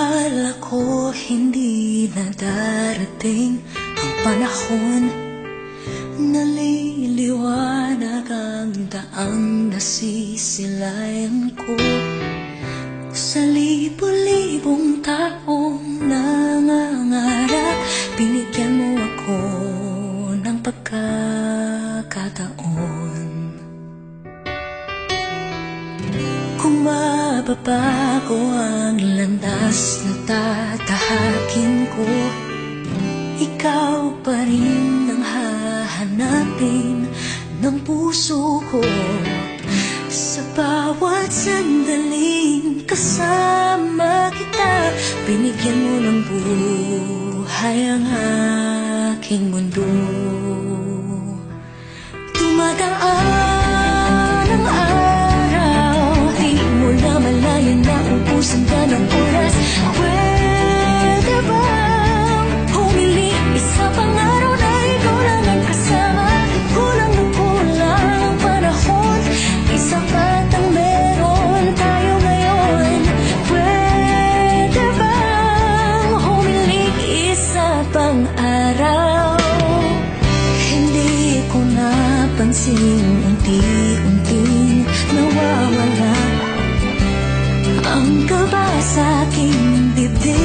Akala ko hindi na darating ang panahon, naliliwanag ang daang nasisilayan ko. Sa libo-libong taong nangangarap, binigyan mo ako ng pagkakataon. Kung mababago ang landas na tatahakin ko, ikaw pa rin ang hahanapin ng puso ko. Sa bawat sandaling kasama kita, binigyan mo ng buhay ang aking mundo. Dumadaan ang araw, di mo na malayan na ubusan ka ng oras. Pwede bang humili isa pang araw na ikaw lang ang kasama? Kulang na kulang ang panahon, sapat ang meron tayo ngayon. Pwede bang humiling isa pang araw? Hindi ko napansin, unti-unting nawawala ang kaba sa aking dibdib.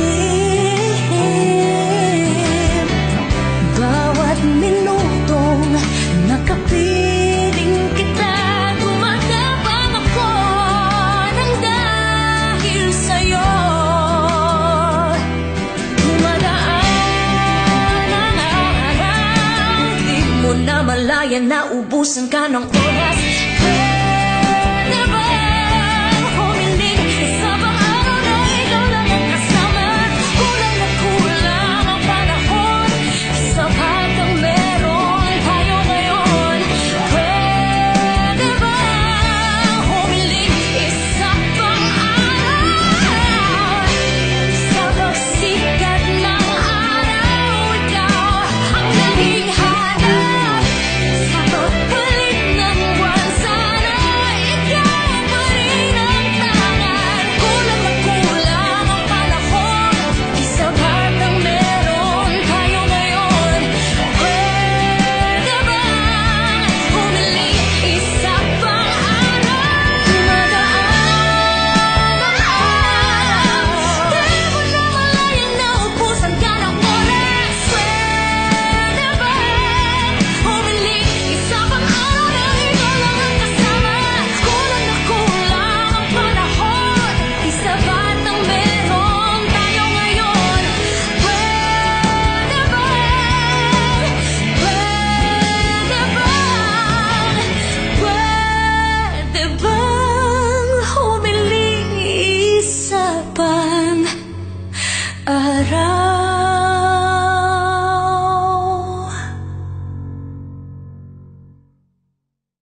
Bawat minutong nakapiling kita, na malayan na ubusan ka ng oras.